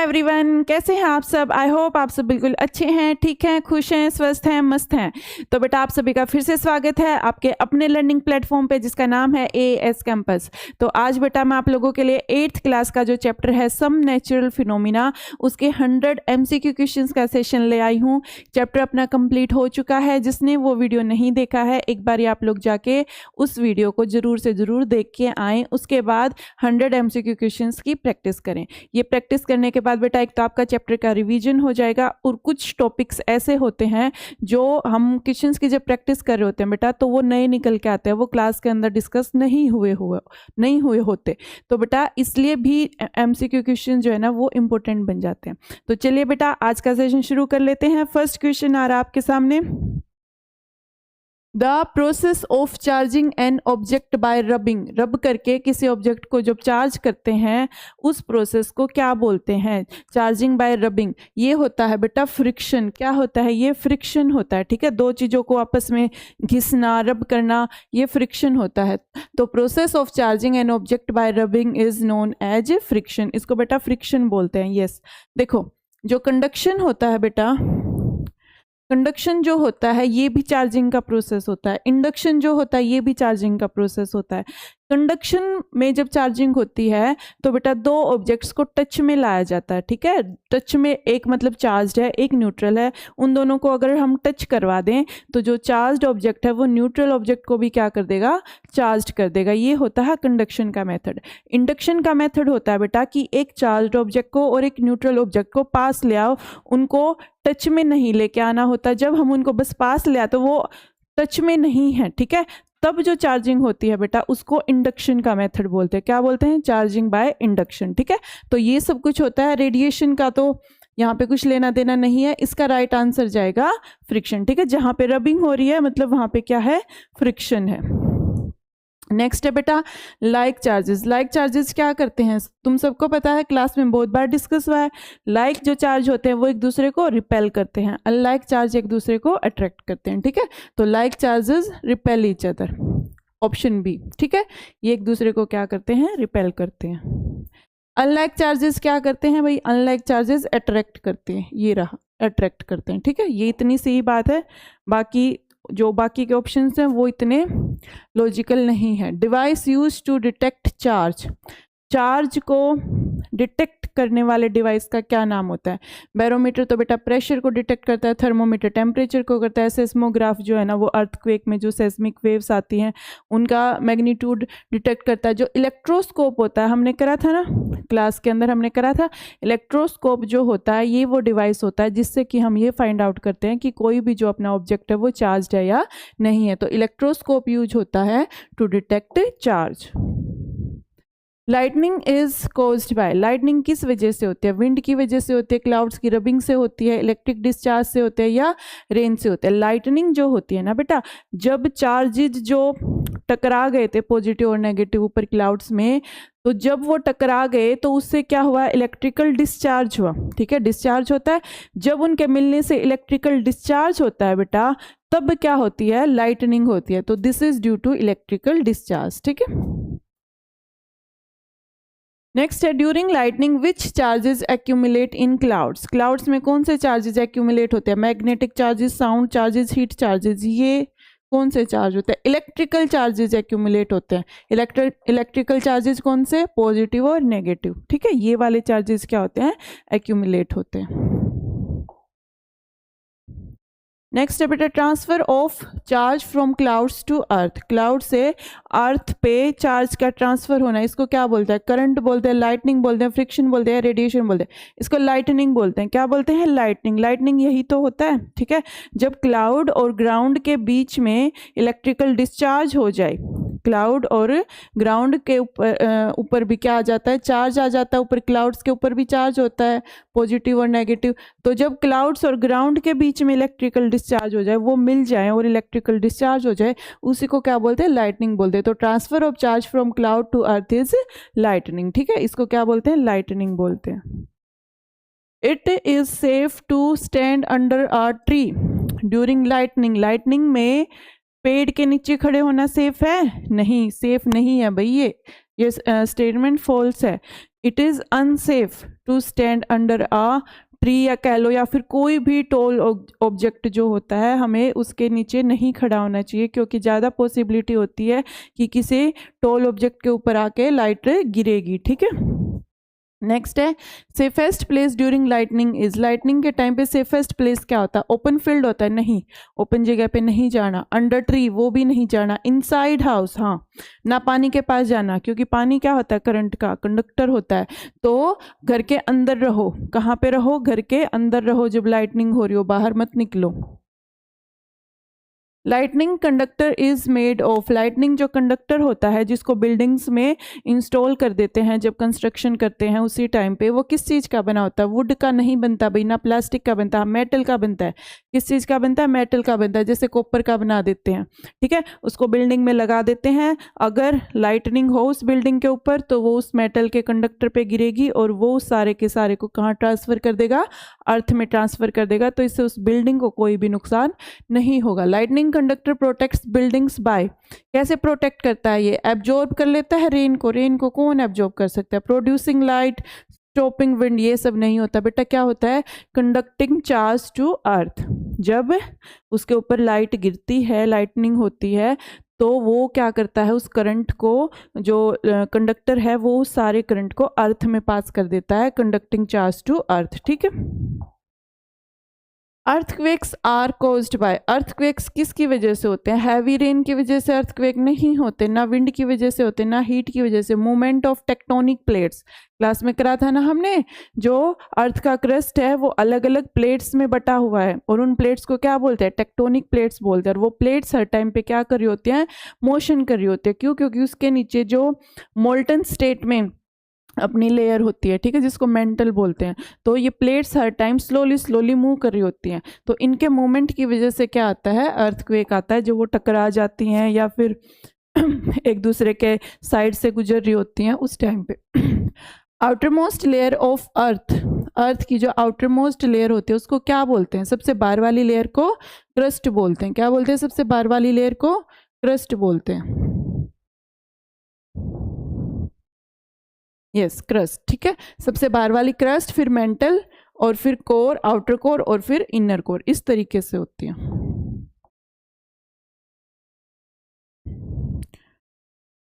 Everyone, कैसे हैं आप सब। आई होप आप सब बिल्कुल अच्छे हैं, ठीक हैं, खुश हैं, स्वस्थ हैं, मस्त हैं। तो बेटा आप सभी का फिर से स्वागत है आपके अपने लर्निंग प्लेटफॉर्म पे जिसका नाम है AS कैंपस। तो आज बेटा मैं आप लोगों के लिए 8th क्लास का जो चैप्टर है सम नेचुरल फिनोमिना उसके 100 MCQ क्वेश्चंस का सेशन ले आई हूँ। चैप्टर अपना कंप्लीट हो चुका है। जिसने वो वीडियो नहीं देखा है एक बार आप लोग जाके उस वीडियो को ज़रूर से ज़रूर देख के आएँ। उसके बाद 100 MCQ क्वेश्चंस की प्रैक्टिस करें। ये प्रैक्टिस करने के बाद बेटा एक तो आपका चैप्टर का रिवीजन हो जाएगा और कुछ टॉपिक्स ऐसे होते हैं जो हम क्वेश्चंस की जब प्रैक्टिस कर रहे होते हैं बेटा तो वो नए निकल के आते हैं, वो क्लास के अंदर डिस्कस नहीं हुए होते। तो बेटा इसलिए भी MCQ क्वेश्चन जो है ना वो इम्पोर्टेंट बन जाते हैं। तो चलिए बेटा आज का सेशन शुरू कर लेते हैं। फर्स्ट क्वेश्चन आ रहा है आपके सामने। The process of charging an object by rubbing. रब करके किसी ऑब्जेक्ट को जब चार्ज करते हैं उस प्रोसेस को क्या बोलते हैं? Charging by rubbing. ये होता है बेटा फ्रिक्शन। क्या होता है? ये फ्रिक्शन होता है। ठीक है, दो चीज़ों को आपस में घिसना, रब करना, ये फ्रिक्शन होता है। तो process of charging an object by rubbing is known as friction. इसको बेटा फ्रिक्शन बोलते हैं। यस, देखो जो कंडक्शन होता है बेटा, कंडक्शन जो होता है ये भी चार्जिंग का प्रोसेस होता है। इंडक्शन जो होता है ये भी चार्जिंग का प्रोसेस होता है। कंडक्शन में जब चार्जिंग होती है तो बेटा दो ऑब्जेक्ट्स को टच में लाया जाता है। ठीक है, टच में एक मतलब चार्ज्ड है, एक न्यूट्रल है। उन दोनों को अगर हम टच करवा दें तो जो चार्ज्ड ऑब्जेक्ट है वो न्यूट्रल ऑब्जेक्ट को भी क्या कर देगा? चार्ज कर देगा। ये होता है कंडक्शन का मेथड। इंडक्शन का मेथड होता है बेटा कि एक चार्ज्ड ऑब्जेक्ट को और एक न्यूट्रल ऑब्जेक्ट को पास ले आओ, उनको टच में नहीं लेके आना होता। जब हम उनको बस पास ले आते तो वो टच में नहीं है, ठीक है, तब जो चार्जिंग होती है बेटा उसको इंडक्शन का मेथड बोलते हैं। क्या बोलते हैं? Charging by induction. ठीक है, तो ये सब कुछ होता है। रेडिएशन का तो यहाँ पे कुछ लेना देना नहीं है। इसका राइट आंसर जाएगा फ्रिक्शन। ठीक है, जहाँ पे रबिंग हो रही है मतलब वहाँ पे क्या है? फ्रिक्शन है। नेक्स्ट है बेटा लाइक चार्जेस। लाइक चार्जेस क्या करते हैं? तुम सबको पता है, क्लास में बहुत बार डिस्कस हुआ है। लाइक जो चार्ज होते हैं वो एक दूसरे को रिपेल करते हैं, अनलाइक चार्ज एक दूसरे को अट्रैक्ट करते हैं। ठीक है, तो like charges repel each other, option B. ठीक है, ये एक दूसरे को क्या करते हैं? रिपेल करते हैं। अनलाइक चार्जेस क्या करते हैं भाई? अनलाइक चार्जेस अट्रैक्ट करते हैं। ये रहा, अट्रैक्ट करते हैं। ठीक है, ये इतनी सी बात है। बाकी के ऑप्शंस हैं वो इतने लॉजिकल नहीं है। Device use to detect charge. Charge को डिटेक्ट करने वाले डिवाइस का क्या नाम होता है? बैरोमीटर तो बेटा प्रेशर को डिटेक्ट करता है, थर्मोमीटर टेम्परेचर को करता है, सेस्मोग्राफ जो है ना वो अर्थक्वेक में जो सेस्मिक वेव्स आती हैं उनका मैग्नीट्यूड डिटेक्ट करता है। जो इलेक्ट्रोस्कोप होता है, हमने करा था ना क्लास के अंदर, हमने करा था इलेक्ट्रोस्कोप जो होता है ये वो डिवाइस होता है जिससे कि हम ये फाइंड आउट करते हैं कि कोई भी जो अपना ऑब्जेक्ट है वो चार्ज है या नहीं है। तो इलेक्ट्रोस्कोप यूज होता है to detect charge. Lightning is caused by. Lightning किस वजह से होती है? विंड की वजह से होती है, क्लाउड्स की रबिंग से होती है, इलेक्ट्रिक डिस्चार्ज से होते हैं या रेन से होते हैं? लाइटनिंग जो होती है ना बेटा, जब चार्जेज जो टकरा गए थे पॉजिटिव और नेगेटिव ऊपर क्लाउड्स में, तो जब वो टकरा गए तो उससे क्या हुआ? इलेक्ट्रिकल डिस्चार्ज हुआ। ठीक है, डिस्चार्ज होता है। जब उनके मिलने से इलेक्ट्रिकल डिस्चार्ज होता है बेटा तब क्या होती है? लाइटनिंग होती है। तो this is due to electrical discharge. ठीक है, नेक्स्ट है during lightning which charges accumulate in clouds. Clouds में कौन से चार्जेस एक्यूमुलेट होते हैं? Magnetic charges, sound charges, heat charges. ये कौन से चार्ज होते हैं? इलेक्ट्रिकल चार्जेस एक्यूमुलेट होते हैं। इलेक्ट्रिकल चार्जेस कौन से? पॉजिटिव और नेगेटिव। ठीक है, ये वाले चार्जेस क्या होते हैं? एक्यूमुलेट होते हैं। नेक्स्ट है बेटा transfer of charge from clouds to earth. Cloud से अर्थ पे चार्ज का ट्रांसफर होना, इसको क्या बोलते हैं? करंट बोलते हैं, लाइटनिंग बोलते हैं, फ्रिक्शन बोलते हैं, रेडिएशन बोलते हैं। इसको लाइटनिंग बोलते हैं। क्या बोलते हैं? लाइटनिंग। लाइटनिंग यही तो होता है। ठीक है, जब क्लाउड और ग्राउंड के बीच में इलेक्ट्रिकल डिस्चार्ज हो जाए, क्लाउड और ग्राउंड के ऊपर भी क्या आ जाता है? चार्ज आ जाता है। ऊपर क्लाउड्स के ऊपर भी चार्ज होता है, पॉजिटिव और नेगेटिव। तो जब क्लाउड्स और ग्राउंड के बीच में इलेक्ट्रिकल डिस्चार्ज हो जाए, वो मिल जाए और इलेक्ट्रिकल डिस्चार्ज हो जाए, उसी को क्या बोलते हैं? लाइटनिंग बोलते हैं। तो transfer of charge from cloud to earth is lightning. ठीक है, इसको क्या बोलते हैं? लाइटनिंग बोलते हैं। It is safe to stand under a tree during lightning. Lightning में पेड़ के नीचे खड़े होना सेफ है? नहीं, सेफ नहीं है भाई। ये ये स्टेटमेंट फॉल्स है। It is unsafe to stand under a tree, या कह लो, या फिर कोई भी टॉल ऑब्जेक्ट जो होता है हमें उसके नीचे नहीं खड़ा होना चाहिए, क्योंकि ज़्यादा पॉसिबिलिटी होती है कि किसी टॉल ऑब्जेक्ट के ऊपर आके लाइट गिरेगी। ठीक है, नेक्स्ट है safest place during lightning is. Lightning के टाइम पे सेफेस्ट प्लेस क्या होता है? ओपन फील्ड होता है, नहीं, ओपन जगह पे नहीं जाना। अंडर ट्री, वो भी नहीं जाना। इनसाइड हाउस, हाँ, ना पानी के पास जाना, क्योंकि पानी क्या होता है? करंट का कंडक्टर होता है। तो घर के अंदर रहो। कहाँ पे रहो? घर के अंदर रहो जब लाइटनिंग हो रही हो, बाहर मत निकलो। Lightning conductor is made of. Lightning जो कंडक्टर होता है जिसको बिल्डिंग्स में इंस्टॉल कर देते हैं जब कंस्ट्रक्शन करते हैं उसी टाइम पे, वो किस चीज़ का बना होता है? वुड का नहीं बनता भाई, ना प्लास्टिक का बनता है, मेटल का बनता है। किस चीज़ का बनता है? मेटल का बनता है। जैसे कॉपर का बना देते हैं, ठीक है, उसको बिल्डिंग में लगा देते हैं। अगर लाइटनिंग हो उस बिल्डिंग के ऊपर तो वो उस मेटल के कंडक्टर पे गिरेगी और वो सारे के सारे को कहाँ ट्रांसफ़र कर देगा? अर्थ में ट्रांसफ़र कर देगा। तो इससे उस बिल्डिंग को कोई भी नुकसान नहीं होगा। Lightning conductor protects buildings by. कैसे प्रोटेक्ट करता है? ये एब्जॉर्ब कर लेता है रेन को। रेन को कौन एब्जॉर्ब कर सकता है? प्रोड्यूसिंग लाइट, स्टॉपिंग विंड, ये सब नहीं होता बेटा। क्या होता है? Conducting charge to earth. जब उसके ऊपर लाइट गिरती है, लाइटनिंग होती है, तो वो क्या करता है? उस करंट को, जो कंडक्टर है वो सारे करंट को अर्थ में पास कर देता है, कंडक्टिंग चार्ज टू अर्थ। ठीक है, earthquakes are caused by. Earthquakes किसकी वजह से होते हैं? हैवी रेन की वजह से अर्थक्वेक नहीं होते, ना विंड की वजह से होते, ना हीट की वजह से। Movement of tectonic plates, class में करा था ना हमने। जो अर्थ का क्रस्ट है वो अलग अलग प्लेट्स में बटा हुआ है, और उन प्लेट्स को क्या बोलते हैं? टेक्टोनिक प्लेट्स बोलते हैं। और वो प्लेट्स हर टाइम पे क्या कर रही होती हैं? मोशन कर रही होती है। क्यों? क्योंकि उसके नीचे जो मोल्टन स्टेट में अपनी लेयर होती है, ठीक है, जिसको मेंटल बोलते हैं। तो ये प्लेट्स हर टाइम स्लोली स्लोली मूव कर रही होती हैं। तो इनके मूवमेंट की वजह से क्या आता है? अर्थक्वेक आता है। जो वो टकरा जाती हैं या फिर एक दूसरे के साइड से गुजर रही होती हैं उस टाइम पे। Outermost layer of earth. Earth की जो आउटर मोस्ट लेयर होती है उसको क्या बोलते हैं? सबसे बाहर वाली लेयर को क्रस्ट बोलते हैं। क्या बोलते हैं? सबसे बाहर वाली लेयर को क्रस्ट बोलते हैं। Yes, crust. ठीक है, सबसे बाहर वाली क्रस्ट, फिर मेंटल, और फिर कोर, आउटर कोर, और फिर इनर कोर, इस तरीके से होती है।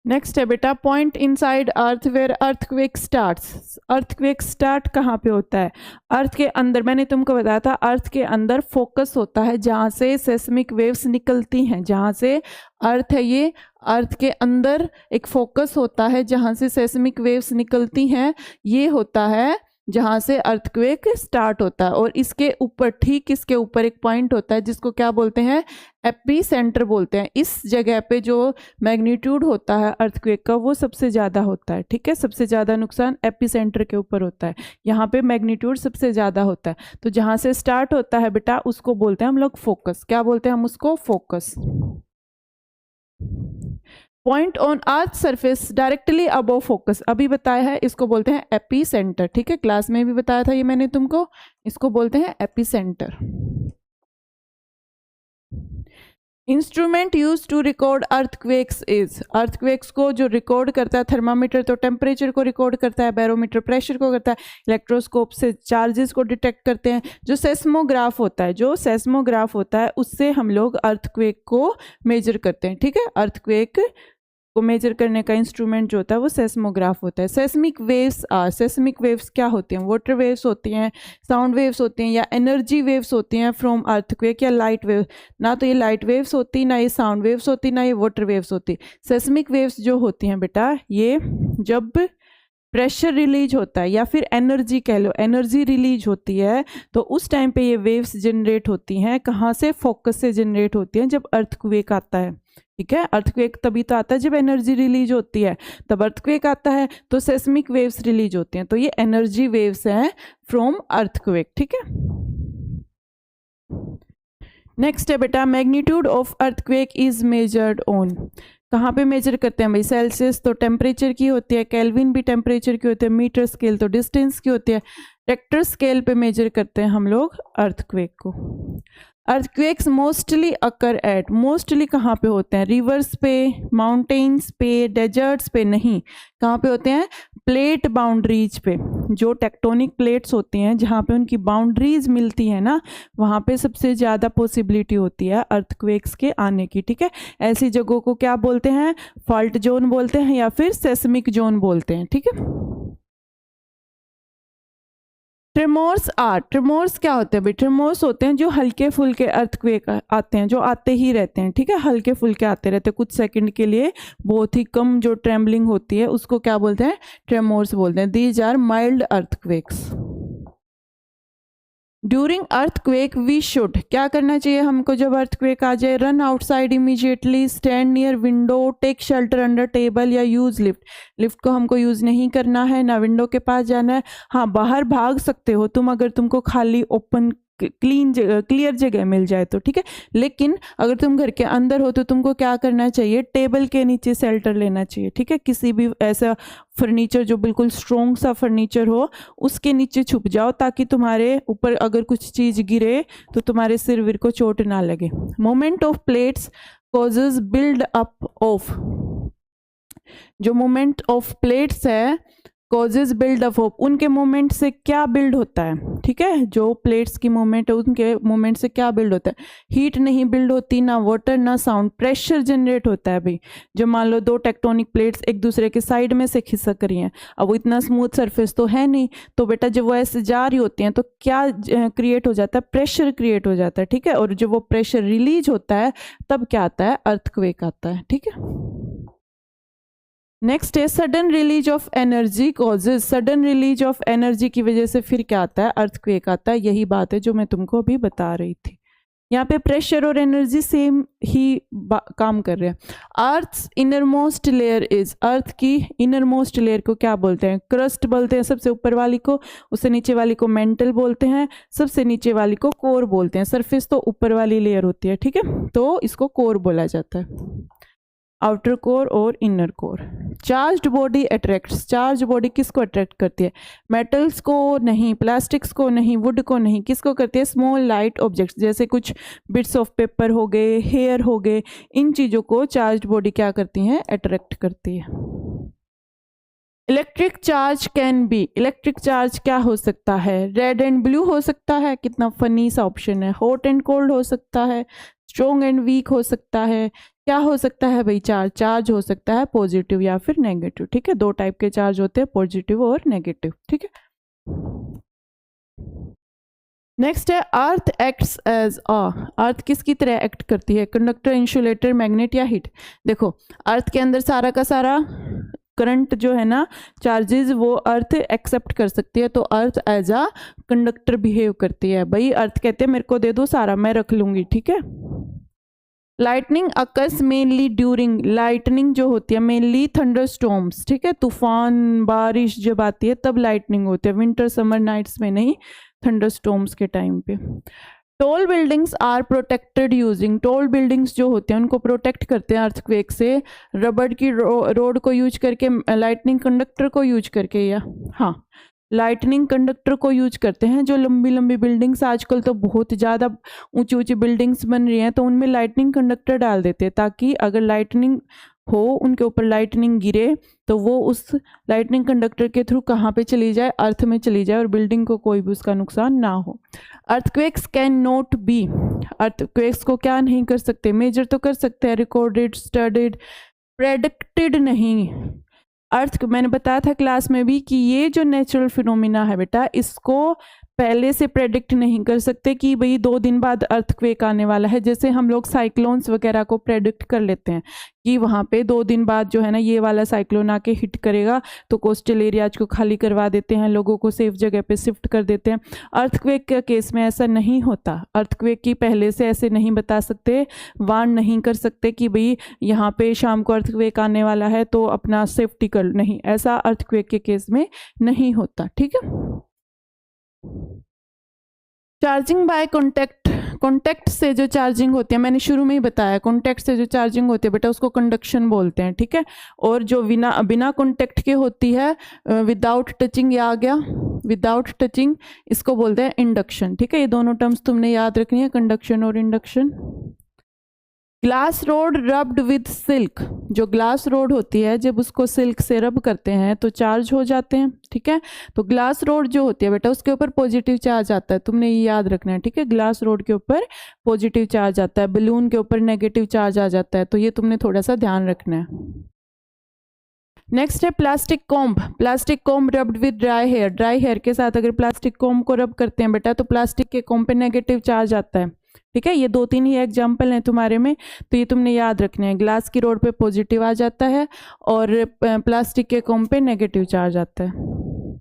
नेक्स्ट है बेटा, point inside earth where earthquake starts. Earthquake start कहाँ पे होता है? अर्थ के अंदर। मैंने तुमको बताया था अर्थ के अंदर फोकस होता है जहाँ से सेस्मिक वेव्स निकलती हैं। जहाँ से अर्थ है ये, अर्थ के अंदर एक फोकस होता है जहाँ से सेस्मिक वेव्स निकलती हैं। ये होता है जहाँ से अर्थक्वेक स्टार्ट होता है। और इसके ऊपर, ठीक इसके ऊपर एक पॉइंट होता है जिसको क्या बोलते हैं? एपी सेंटर बोलते हैं। इस जगह पे जो मैग्नीट्यूड होता है अर्थक्वेक का वो सबसे ज़्यादा होता है। ठीक है, सबसे ज़्यादा नुकसान एपी सेंटर के ऊपर होता है। यहाँ पे मैग्नीट्यूड सबसे ज़्यादा होता है। तो जहाँ से स्टार्ट होता है बेटा उसको बोलते हैं हम लोग फोकस। क्या बोलते हैं हम उसको? Focus. Point on earth surface directly above focus, अभी बताया है, इसको बोलते हैं एपी सेंटर। ठीक है, क्लास में भी बताया था ये मैंने तुमको। इसको बोलते हैं epicentre. Instrument use to record earthquakes is. Earthquakes को जो रिकॉर्ड करता है, थर्मामीटर तो टेम्परेचर को रिकॉर्ड करता है, बैरोमीटर प्रेशर को करता है, इलेक्ट्रोस्कोप से चार्जेस को डिटेक्ट करते हैं। जो सेस्मोग्राफ होता है, जो सेस्मोग्राफ होता है उससे हम लोग अर्थक्वेक को मेजर करते हैं। ठीक है, अर्थक्वेक को मेजर करने का इंस्ट्रूमेंट जो होता है वो सेस्मोग्राफ होता है। Seismic waves are. Seismic waves क्या होती हैं? वाटर वेव्स होती हैं, साउंड वेव्स होती हैं, या एनर्जी वेव्स होती हैं फ्रॉम अर्थक्वेक, या लाइट वेव। ना तो ये लाइट वेव्स होती, ना ये साउंड वेव्स होती, ना ये वाटर वेव्स होती। सेस्मिक वेव्स जो होती हैं बेटा, ये जब प्रेशर रिलीज होता है या फिर एनर्जी कह लो, एनर्जी रिलीज होती है, तो उस टाइम पे ये वेव्स जनरेट होती हैं। कहाँ से? फोकस से जनरेट होती हैं जब अर्थक्वेक आता है। ठीक है, अर्थक्वेक तभी तो आता है जब एनर्जी रिलीज होती है, तब अर्थक्वेक आता है। तो सेस्मिक वेव्स रिलीज होती हैं, तो ये एनर्जी वेव्स हैं फ्रॉम अर्थक्वेक। ठीक है, नेक्स्ट है बेटा, magnitude of earthquake is measured on. कहाँ पे मेजर करते हैं भाई? सेल्सियस तो टेम्परेचर की होती है, केल्विन भी टेम्परेचर की होती है, मीटर स्केल तो डिस्टेंस की होती है, रेक्टर स्केल पे मेजर करते हैं हम लोग अर्थक्वेक को। Earthquakes mostly occur at, mostly कहाँ पे होते हैं? रिवर्स पे, माउंटेन्स पे, डेजर्ट्स पे नहीं, कहाँ पे होते हैं? प्लेट बाउंड्रीज पे। जो टेक्टोनिक प्लेट्स होती हैं जहाँ पे उनकी बाउंड्रीज मिलती है ना, वहाँ पे सबसे ज़्यादा पॉसिबिलिटी होती है अर्थक्वेक्स के आने की। ठीक है, ऐसी जगहों को क्या बोलते हैं? फॉल्ट जोन बोलते हैं या फिर सेस्मिक जोन बोलते हैं। ठीक है, ट्रेमोर्स क्या होते हैं भाई? ट्रेमोर्स होते हैं जो हल्के फुल्के अर्थक्वेक आते हैं, जो आते ही रहते हैं। ठीक है, हल्के फुल्के आते रहते हैं कुछ सेकंड के लिए, बहुत ही कम जो ट्रेम्बलिंग होती है उसको क्या बोलते हैं? ट्रेमोर्स बोलते हैं। These are mild earthquakes. During earthquake we should, क्या करना चाहिए हमको जब अर्थक्वेक आ जाए? Run outside immediately, stand near window, take shelter under table या यूज लिफ्ट। लिफ्ट को हमको यूज नहीं करना है, ना विंडो के पास जाना है। हाँ, बाहर भाग सकते हो तुम अगर तुमको खाली ओपन क्लियर जगह मिल जाए तो। ठीक है, लेकिन अगर तुम घर के अंदर हो तो तुमको क्या करना चाहिए? टेबल के नीचे शेल्टर लेना चाहिए। ठीक है, किसी भी ऐसा फर्नीचर जो बिल्कुल स्ट्रॉन्ग सा फर्नीचर हो उसके नीचे छुप जाओ ताकि तुम्हारे ऊपर अगर कुछ चीज गिरे तो तुम्हारे सिर विर को चोट ना लगे। Moment of plates causes build up of, जो मोमेंट ऑफ प्लेट्स है कॉजेज बिल्ड अप ऑफ, उनके मोमेंट से क्या बिल्ड होता है? ठीक है, जो प्लेट्स की मोमेंट है उनके मोमेंट से क्या बिल्ड होता है? हीट नहीं बिल्ड होती, ना वाटर ना साउंड, प्रेशर जनरेट होता है भाई। जो मान लो दो टेक्टोनिक प्लेट्स एक दूसरे के साइड में से खिसक रही हैं, अब वो इतना स्मूथ सरफेस तो है नहीं, तो बेटा जब वो ऐसे जा रही होती हैं तो क्या क्रिएट हो जाता है? प्रेशर क्रिएट हो जाता है। ठीक है, और जब वो प्रेशर रिलीज होता है तब क्या आता है? अर्थक्वेक आता है। ठीक है, नेक्स्ट है sudden release of energy causes, sudden release of energy की वजह से फिर क्या आता है? अर्थक्वेक आता है। यही बात है जो मैं तुमको अभी बता रही थी। यहाँ पे प्रेशर और एनर्जी सेम ही काम कर रहे हैं। अर्थ्स इनरमोस्ट लेयर इज, अर्थ की इनरमोस्ट लेयर को क्या बोलते हैं? क्रस्ट बोलते हैं सबसे ऊपर वाली को, उससे नीचे वाली को मेंटल बोलते हैं, सबसे नीचे वाली को कोर बोलते हैं। सरफेस तो ऊपर वाली लेयर होती है। ठीक है, तो इसको कोर बोला जाता है, आउटर कोर और inner core. Charged body attracts, charge body किसको अट्रैक्ट करती है? मेटल्स को नहीं, प्लास्टिक्स को नहीं, वुड को नहीं, किसको करती है? स्मॉल लाइट ऑब्जेक्ट्स, जैसे कुछ बिट्स ऑफ पेपर हो गए, हेयर हो गए, इन चीज़ों को चार्ज्ड बॉडी क्या करती हैं? अट्रैक्ट करती है। Electric charge can be, electric charge क्या हो सकता है? रेड एंड ब्लू हो सकता है, कितना फनी सा ऑप्शन है। हॉट एंड कोल्ड हो सकता है, स्ट्रॉन्ग एंड वीक हो सकता है। क्या हो सकता है भाई? चार्ज, चार्ज हो सकता है पॉजिटिव या फिर नेगेटिव। ठीक है, दो टाइप के चार्ज होते हैं, पॉजिटिव और नेगेटिव। ठीक है, नेक्स्ट है अर्थ एक्ट्स एज अ, अर्थ किसकी तरह एक्ट करती है? कंडक्टर, इंसुलेटर, मैग्नेट या हीट। देखो, अर्थ के अंदर सारा का सारा करंट जो है ना, चार्जेस, वो अर्थ एक्सेप्ट कर सकती है, तो earth as a conductor behave करती है। भाई अर्थ कहते हैं मेरे को दे दो सारा, मैं रख लूंगी। ठीक है, lightning occurs mainly during, lightning जो होती है मेनली थंडर स्टॉर्म्स। ठीक है, तूफान बारिश जब आती है तब लाइटनिंग होती है, विंटर समर नाइट्स में नहीं, थंडर स्टॉर्म्स के टाइम पे। Tall buildings are protected using, tall buildings जो होते हैं उनको प्रोटेक्ट करते हैं अर्थक्वेक से रबड़ की रोड को यूज करके, लाइटनिंग कंडक्टर को यूज करके, या हाँ लाइटनिंग कंडक्टर को यूज करते हैं। जो लंबी लंबी बिल्डिंग्स, आजकल तो बहुत ज़्यादा ऊंची ऊंची बिल्डिंग्स बन रही हैं, तो उनमें लाइटनिंग कंडक्टर डाल देते हैं ताकि अगर लाइटनिंग हो, उनके ऊपर लाइटनिंग गिरे तो वो उस लाइटनिंग कंडक्टर के थ्रू कहाँ पे चली जाए? अर्थ में चली जाए और बिल्डिंग को कोई भी उसका नुकसान ना हो। Earthquakes can not be, earthquakes को क्या नहीं कर सकते? मेजर तो कर सकते हैं, रिकॉर्डेड, स्टडीड, प्रेडिक्टेड नहीं। अर्थ, मैंने बताया था क्लास में भी कि ये जो नेचुरल फिनोमिना है बेटा, इसको पहले से प्रेडिक्ट नहीं कर सकते कि भाई 2 दिन बाद अर्थक्वेक आने वाला है। जैसे हम लोग साइक्लोन्स वगैरह को प्रेडिक्ट कर लेते हैं कि वहाँ पे 2 दिन बाद जो है ना ये वाला साइक्लोन आके हिट करेगा, तो कोस्टल एरियाज को खाली करवा देते हैं, लोगों को सेफ जगह पे शिफ्ट कर देते हैं। अर्थक्वेक के केस में ऐसा नहीं होता। अर्थक्वेक की पहले से ऐसे नहीं बता सकते, वार्न नहीं कर सकते कि भाई यहाँ पे शाम को अर्थक्वेक आने वाला है तो अपना सेफ्टी कर, नहीं, ऐसा अर्थक्वेक के केस में नहीं होता। ठीक है, चार्जिंग बाय कॉन्टैक्ट, कॉन्टैक्ट से जो चार्जिंग होती है, मैंने शुरू में ही बताया, कॉन्टैक्ट से जो चार्जिंग होती है बेटा उसको कंडक्शन बोलते हैं, ठीक है। और जो बिना कॉन्टैक्ट के होती है, विदाउट टचिंग, ये आ गया विदाउट टचिंग, इसको बोलते हैं इंडक्शन, ठीक है। ये दोनों टर्म्स तुमने याद रखनी है, कंडक्शन और induction. Glass rod rubbed with silk, जो ग्लास रोड होती है जब उसको सिल्क से रब करते हैं तो चार्ज हो जाते हैं, ठीक है। तो ग्लास रोड जो होती है बेटा उसके ऊपर पॉजिटिव चार्ज आता है, तुमने ये याद रखना है, ठीक है। ग्लास रोड के ऊपर पॉजिटिव चार्ज आता है, बलून के ऊपर नेगेटिव चार्ज आ जाता है, तो ये तुमने थोड़ा सा ध्यान रखना है। नेक्स्ट है plastic comb. Plastic comb rubbed with dry hair, dry hair के साथ अगर प्लास्टिक कॉम्ब को रब करते हैं बेटा तो प्लास्टिक के कॉम्ब पे नेगेटिव चार्ज आता है, ठीक है। ये 2-3 ही एग्जाम्पल हैं तुम्हारे में, तो ये तुमने याद रखने हैं। ग्लास की रोड पे पॉजिटिव आ जाता है और प्लास्टिक के कॉम्ब पे नेगेटिव चार्ज आता है।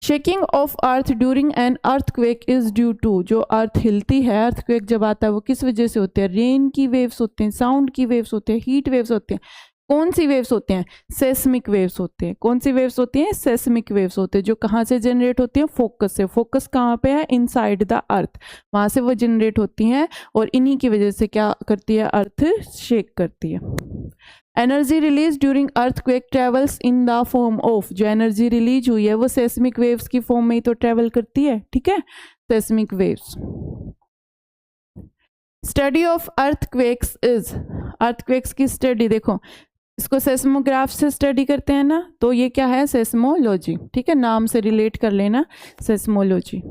Shaking of earth during an earthquake is due to, जो अर्थ हिलती है, अर्थक्वेक जब आता है वो किस वजह से होती है? रेन की वेव्स होते हैं, साउंड की वेव्स होते हैं, हीट वेव्स होते हैं। कौन सी वेव्स होते हैं? सेस्मिक वेव्स होते हैं। कौन सी वेव्स होती हैं? सेस्मिक वेव्स होते हैं, जो कहाँ से जनरेट होती हैं? फोकस से। फोकस कहाँ पे है? इनसाइड द अर्थ, वहाँ से वो जनरेट होती हैं और इन्हीं की वजह से क्या करती है? अर्थ शेक करती है। Energy release during earthquake travels in the form of, जो एनर्जी रिलीज हुई है वो सेस्मिक वेव्स की फॉर्म में ही तो ट्रेवल करती है, ठीक है, seismic waves. Study of earthquakes is, earthquakes की स्टडी, देखो इसको सेस्मोग्राफ से स्टडी करते हैं ना, तो ये क्या है? सेस्मोलॉजी, ठीक है, नाम से रिलेट कर लेना, seismology.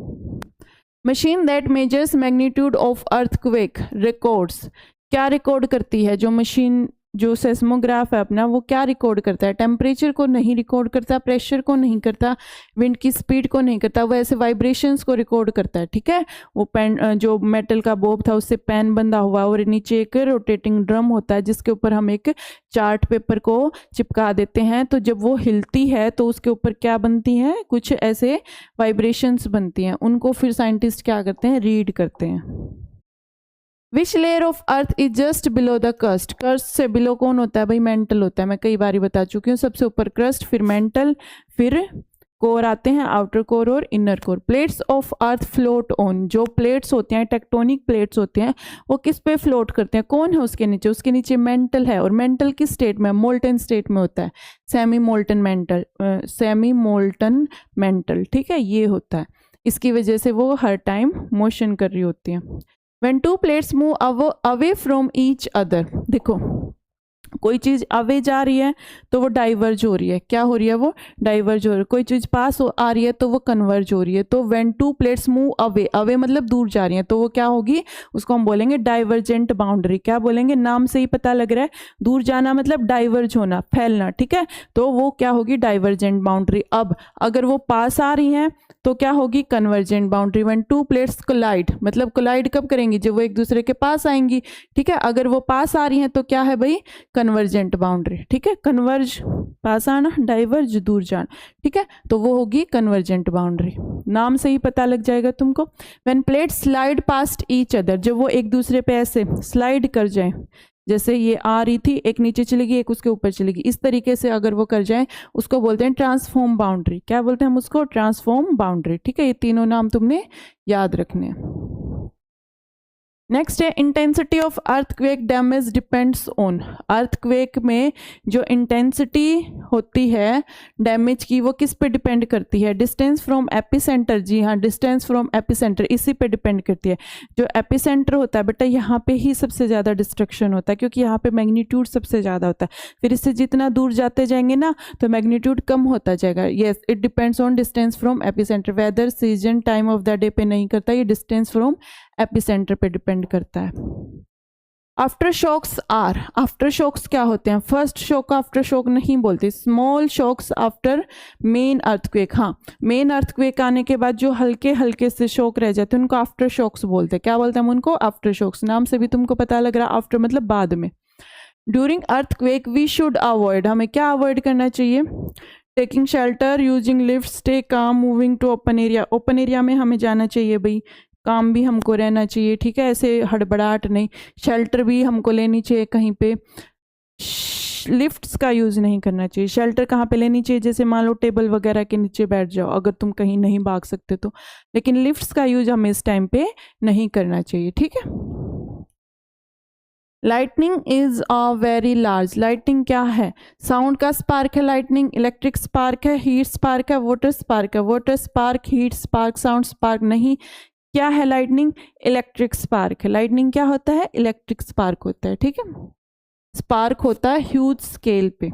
Machine that measures magnitude of earthquake records, क्या रिकॉर्ड करती है? जो मशीन, जो सेस्मोग्राफ है अपना, वो क्या रिकॉर्ड करता है? टेम्परेचर को नहीं रिकॉर्ड करता, प्रेशर को नहीं करता, विंड की स्पीड को नहीं करता, वो ऐसे वाइब्रेशंस को रिकॉर्ड करता है, ठीक है। वो पेन, जो मेटल का बॉब था उससे पेन बंधा हुआ और नीचे एक रोटेटिंग ड्रम होता है जिसके ऊपर हम एक चार्ट पेपर को चिपका देते हैं, तो जब वो हिलती है तो उसके ऊपर क्या बनती हैं? कुछ ऐसे वाइब्रेशंस बनती हैं, उनको फिर साइंटिस्ट क्या करते हैं? रीड करते हैं। Which layer of earth is just below the crust, crust से बिलो कौन होता है भाई? मेंटल होता है, मैं कई बार बता चुकी हूँ। सबसे ऊपर क्रस्ट, फिर मेंटल, फिर कोर आते हैं, आउटर कोर और inner core. Plates of earth float on, जो प्लेट्स होते हैं, टेक्टोनिक प्लेट्स होते हैं, वो किस पे फ्लोट करते हैं? कौन है उसके नीचे? उसके नीचे मेंटल है, और मेंटल किस स्टेट में? मोल्टन स्टेट में होता है, semi molten mental, semi molten mental, ठीक है, ये होता है। इसकी वजह से वो हर टाइम मोशन कर रही होती है। When two plates move away from each other, देखो कोई चीज़ अवे जा रही है तो वो डाइवर्ज हो रही है, क्या हो रही है? वो डाइवर्ज हो रही है। कोई चीज़ पास आ रही है तो वो कन्वर्ज हो रही है। तो when two plates move away, away मतलब दूर जा रही हैं, तो वो क्या होगी? उसको हम बोलेंगे डाइवर्जेंट बाउंड्री। क्या बोलेंगे? नाम से ही पता लग रहा है, दूर जाना मतलब डाइवर्ज होना, फैलना, ठीक है, तो वो क्या होगी? Divergent boundary. अब अगर वो पास आ रही हैं तो क्या होगी? Convergent boundary. When two plates collide, मतलब कोलाइड कब करेंगी? जब वो एक दूसरे के पास आएंगी, ठीक है। अगर वो पास आ रही हैं तो क्या है भाई? कन्वर्जेंट बाउंड्री, ठीक है। कन्वर्ज पास आना, डाइवर्ज दूर जाना, ठीक है, तो वो होगी कन्वर्जेंट बाउंड्री। नाम से ही पता लग जाएगा तुमको। When plates slide past each other, जब वो एक दूसरे पे ऐसे स्लाइड कर जाए, जैसे ये आ रही थी, एक नीचे चलेगी, एक उसके ऊपर चलेगी, इस तरीके से अगर वो कर जाए उसको बोलते हैं ट्रांसफॉर्म बाउंड्री। क्या बोलते हैं हम उसको? ट्रांसफॉर्म बाउंड्री, ठीक है। ये तीनों नाम तुमने याद रखने हैं। नेक्स्ट है intensity of earthquake damage depends on, earthquake में जो इंटेंसिटी होती है डैमेज की, वो किस पे डिपेंड करती है? डिस्टेंस फ्रॉम एपिसेंटर, जी हाँ, डिस्टेंस फ्रॉम एपिसेंटर इसी पे डिपेंड करती है। जो एपिसेंटर होता है बेटा, यहाँ पे ही सबसे ज़्यादा डिस्ट्रक्शन होता है, क्योंकि यहाँ पे मैग्नीट्यूड सबसे ज़्यादा होता है। फिर इससे जितना दूर जाते जाएंगे ना तो मैग्नीट्यूड कम होता जाएगा। Yes, it depends on distance from epicentre. Weather, season, time of the day पे नहीं करता, ये डिस्टेंस फ्रॉम एपिसेंटर पे डिपेंड करता है। After shocks are, after shocks क्या होते हैं? फर्स्ट शॉक आफ्टर शॉक नहीं बोलते, small shocks after main earthquake. हाँ, मेन अर्थक्वेक आने के बाद जो हल्के हल्के से शॉक रह जाते हैं उनको आफ्टर शॉक्स बोलते हैं। क्या बोलते हैं हम उनको? After shocks. नाम से भी तुमको पता लग रहा है, आफ्टर मतलब बाद में। During earthquake we should avoid, हमें क्या अवॉइड करना चाहिए? Taking shelter, using lift, stay calm, moving to open area. Open area में हमें जाना चाहिए भाई, काम भी हमको रहना चाहिए, ठीक है, ऐसे हड़बड़ाहट नहीं। शेल्टर भी हमको लेनी चाहिए कहीं पे, लिफ्ट्स का यूज़ नहीं करना चाहिए। शेल्टर कहाँ पे लेनी चाहिए, जैसे मान लो टेबल वगैरह के नीचे बैठ जाओ अगर तुम कहीं नहीं भाग सकते तो, लेकिन लिफ्ट्स का यूज हमें इस टाइम पे नहीं करना चाहिए, ठीक है। Lightning is a very large, lightning क्या है, साउंड का स्पार्क है लाइटनिंग, इलेक्ट्रिक स्पार्क है, हीट स्पार्क है, वाटर स्पार्क है, water spark, heat spark, sound spark नहीं। क्या है लाइटनिंग, इलेक्ट्रिक स्पार्क है। लाइटनिंग क्या होता है, इलेक्ट्रिक स्पार्क होता है, ठीक है। स्पार्क होता है ह्यूज स्केल पे,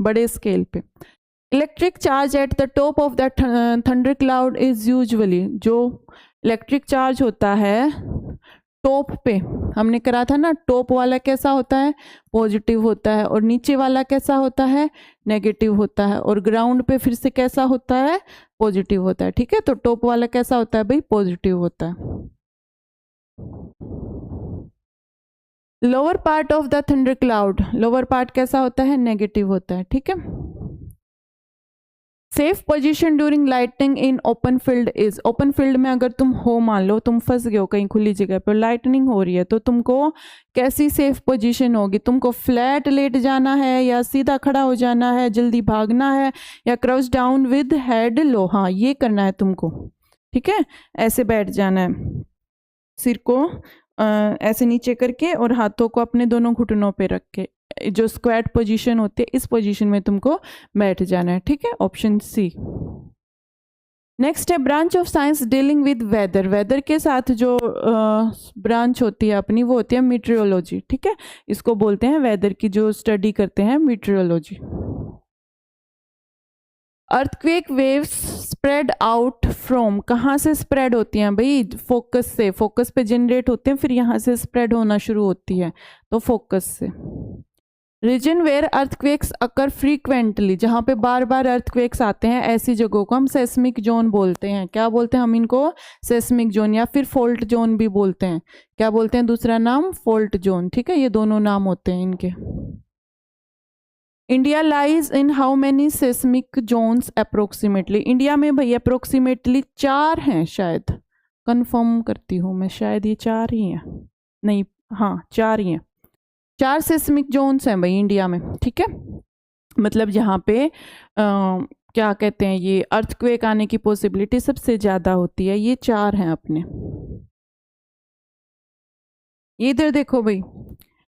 बड़े स्केल पे। Electric charge at the top of the thunder cloud is usually, जो इलेक्ट्रिक चार्ज होता है टॉप पे, हमने करा था ना, टॉप वाला कैसा होता है, पॉजिटिव होता है, और नीचे वाला कैसा होता है, नेगेटिव होता है, और ग्राउंड पे फिर से कैसा होता है, पॉजिटिव होता है, ठीक है। तो टॉप वाला कैसा होता है भाई, पॉजिटिव होता है। Lower part of the thunder cloud, lower part कैसा होता है, नेगेटिव होता है, ठीक है। Safe position during lightning in open field is, open field में अगर तुम हो, मान लो तुम फंस गए हो कहीं खुली जगह पर, लाइटनिंग हो रही है, तो तुमको कैसी सेफ पोजीशन होगी, तुमको फ्लैट लेट जाना है या सीधा खड़ा हो जाना है, जल्दी भागना है, या क्राउच डाउन विद हेड लो, हाँ ये करना है तुमको, ठीक है। ऐसे बैठ जाना है, सिर को ऐसे नीचे करके और हाथों को अपने दोनों घुटनों पे रख के, जो स्क्वाट पोजीशन होती है इस पोजीशन में तुमको बैठ जाना है, ठीक है। Option C. नेक्स्ट है branch of science dealing with weather, weather के साथ जो ब्रांच होती है अपनी वो होती है मीटरोलॉजी, ठीक है। इसको बोलते हैं वेदर की जो स्टडी करते हैं meteorology. Earthquake waves spread out from, कहाँ से स्प्रेड होती हैं भाई, फोकस से, फोकस पे जनरेट होते हैं फिर यहाँ से स्प्रेड होना शुरू होती है, तो फोकस से। Region where earthquakes occur frequently, जहाँ पे बार बार अर्थक्वेक्स आते हैं ऐसी जगहों को हम सेस्मिक जोन बोलते हैं। क्या बोलते हैं हम इनको, सेस्मिक जोन, या फिर फॉल्ट जोन भी बोलते हैं। क्या बोलते हैं दूसरा नाम, फॉल्ट जोन, ठीक है। ये दोनों नाम होते हैं इनके। India lies in how many seismic zones approximately, India में भैया अप्रोक्सीमेटली 4 हैं शायद, कंफर्म करती हूँ मैं, शायद ये 4 ही हैं, नहीं हाँ 4 ही हैं, 4 सेस्मिक जोन्स हैं भाई इंडिया में, ठीक है। मतलब जहाँ पे क्या कहते हैं, ये अर्थक्वेक आने की पॉसिबिलिटी सबसे ज़्यादा होती है, ये 4 हैं अपने। ये इधर देखो भाई,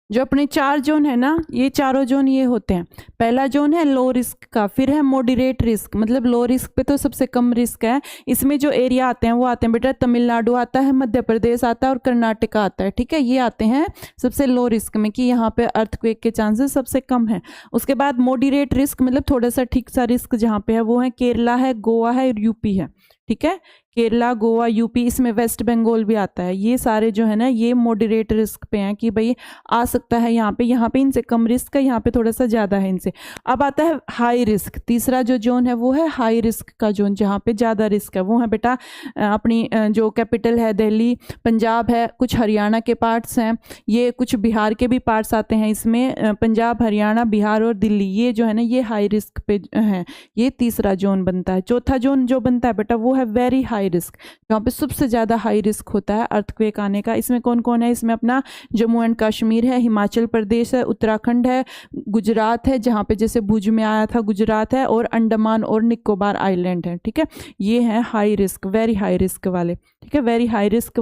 जो अपने 4 जोन है ना, ये चारों जोन ये होते हैं। पहला जोन है लो रिस्क का, फिर है मॉडरेट रिस्क, मतलब लो रिस्क पे तो सबसे कम रिस्क है। इसमें जो एरिया आते हैं वो आते हैं बेटा, तमिलनाडु आता है, मध्य प्रदेश आता है और कर्नाटका आता है, ठीक है। ये आते हैं सबसे लो रिस्क में, कि यहाँ पे अर्थक्वेक के चांसेस सबसे कम है। उसके बाद मॉडरेट रिस्क, मतलब थोड़ा सा ठीक सा रिस्क जहाँ पे है, वो है केरला है, गोवा है और यूपी है, ठीक है। केरला, गोवा, यूपी, इसमें वेस्ट बंगाल भी आता है। ये सारे जो है ना ये मॉडरेट रिस्क पे हैं, कि भाई आ सकता है यहाँ पे इनसे कम रिस्क है, यहाँ पे थोड़ा सा ज़्यादा है इनसे। अब आता है हाई रिस्क, तीसरा जो जोन है वो है हाई रिस्क का जोन, जहाँ पे ज़्यादा रिस्क है। वो है बेटा अपनी जो कैपिटल है दिल्ली, पंजाब है, कुछ हरियाणा के पार्ट्स हैं, ये कुछ बिहार के भी पार्ट्स आते हैं इसमें, पंजाब, हरियाणा, बिहार और दिल्ली, ये जो है ना ये हाई रिस्क पे हैं। ये तीसरा जोन बनता है। चौथा जोन जो बनता है बेटा वो है वेरी हाई रिस्क, जहाँ पे सबसे ज़्यादा हाई रिस्क होता है अर्थक्वेक आने का। इसमें कौन कौन है, इसमें अपना जम्मू एंड कश्मीर है, हिमाचल प्रदेश है, उत्तराखंड है, गुजरात है, जहाँ पे जैसे भुज में आया था गुजरात है, और अंडमान और निकोबार आइलैंड है, ठीक है। ये हैं high risk, very high risk वाले, ठीक है। वेरी हाई रिस्क